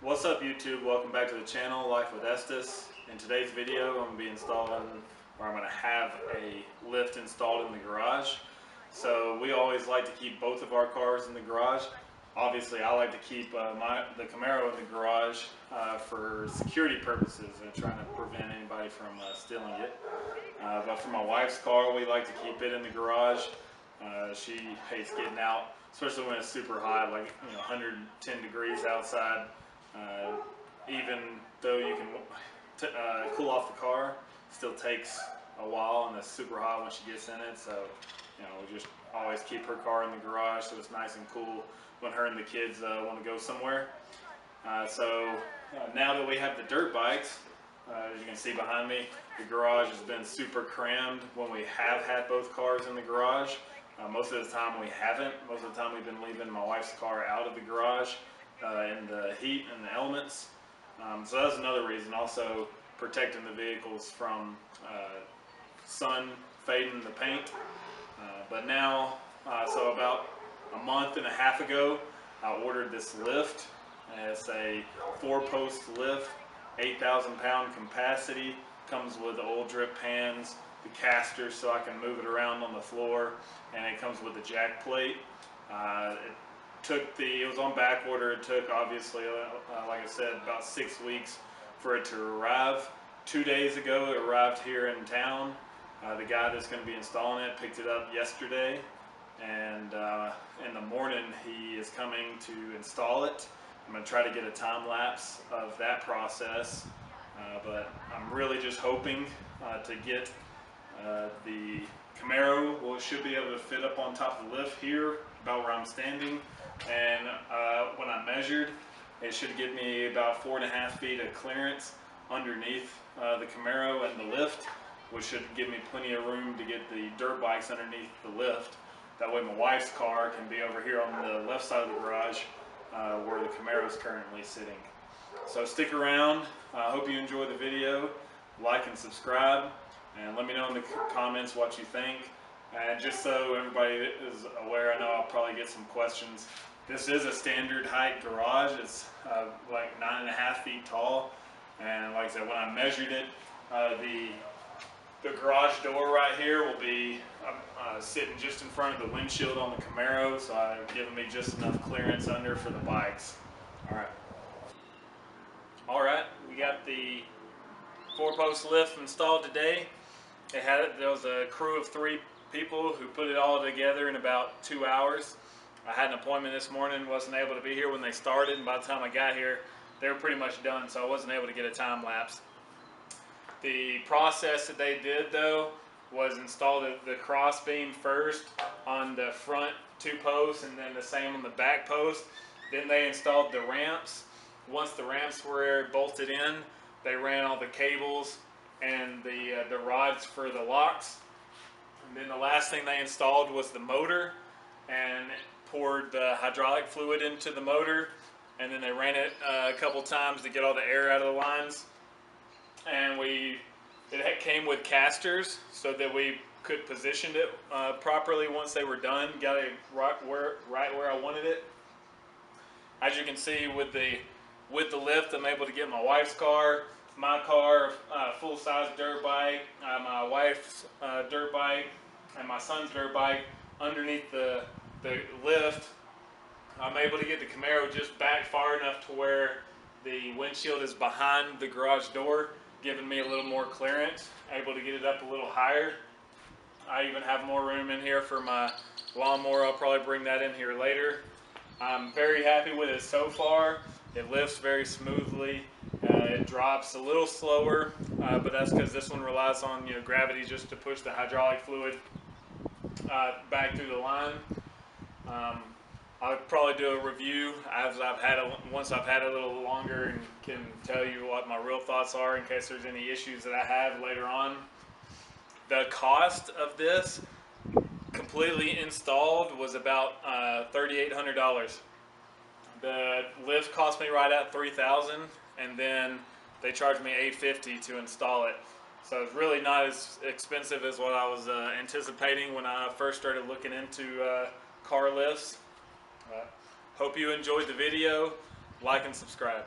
What's up YouTube? Welcome back to the channel, Life with Estes. In today's video I'm going to be installing, or I'm going to have a lift installed in the garage. So we always like to keep both of our cars in the garage. Obviously I like to keep the Camaro in the garage for security purposes and trying to prevent anybody from stealing it. But for my wife's car we like to keep it in the garage. She hates getting out, especially when it's super hot, like 110 degrees outside. Even though you can cool off the car, it still takes a while and it's super hot when she gets in it. So we just always keep her car in the garage so it's nice and cool when her and the kids want to go somewhere. Now that we have the dirt bikes, as you can see behind me, the garage has been super crammed when we have had both cars in the garage. Most of the time we haven't. Most of the time we've been leaving my wife's car out of the garage in the heat and the elements. So that's another reason. Also protecting the vehicles from sun fading the paint. But now, so about a month and a half ago, I ordered this lift. It's a 4-post lift, 8,000 pound capacity. Comes with oil drip pans, the casters so I can move it around on the floor, and it comes with a jack plate. It was on back order. It took, obviously, like I said, about 6 weeks for it to arrive. 2 days ago it arrived here in town. The guy that's going to be installing it picked it up yesterday, and in the morning he is coming to install it. I'm going to try to get a time lapse of that process, but I'm really just hoping to get the Camaro. Well, it should be able to fit up on top of the lift here, about where I'm standing. And when I measured, it should give me about 4.5 feet of clearance underneath the Camaro and the lift, which should give me plenty of room to get the dirt bikes underneath the lift. That way my wife's car can be over here on the left side of the garage where the Camaro is currently sitting. So stick around. I hope you enjoy the video. Like and subscribe, and let me know in the comments what you think. And just so everybody is aware, I know I'll probably get some questions. This is a standard height garage. It's like 9.5 feet tall, and like I said, when I measured it, the garage door right here will be sitting just in front of the windshield on the Camaro, so I've given me just enough clearance under for the bikes. All right, we got the 4-post lift installed today. There was a crew of 3 people who put it all together in about 2 hours. I had an appointment this morning, wasn't able to be here when they started, and by the time I got here they were pretty much done, so I wasn't able to get a time lapse. The process that they did though was install the cross beam first on the front 2 posts and then the same on the back post. Then they installed the ramps. Once the ramps were bolted in, they ran all the cables and the rods for the locks. And then the last thing they installed was the motor, and poured the hydraulic fluid into the motor, and then they ran it a couple times to get all the air out of the lines. And it came with casters so that we could position it properly once they were done. Got it right where I wanted it. As you can see, with the lift, I'm able to get my wife's car, my car, full-size dirt bike, my wife's dirt bike, and my son's dirt bike underneath the lift. I'm able to get the Camaro just back far enough to where the windshield is behind the garage door, giving me a little more clearance. Able to get it up a little higher. I even have more room in here for my lawnmower. I'll probably bring that in here later. I'm very happy with it so far. It lifts very smoothly. It drops a little slower, but that's because this one relies on gravity just to push the hydraulic fluid back through the line. I'll probably do a review once I've had it a little longer and can tell you what my real thoughts are in case there's any issues that I have later on. The cost of this completely installed was about $3,800. The lift cost me right at $3,000, and then they charged me $850 to install it. So it's really not as expensive as what I was anticipating when I first started looking into car lifts. Hope you enjoyed the video. Like and subscribe.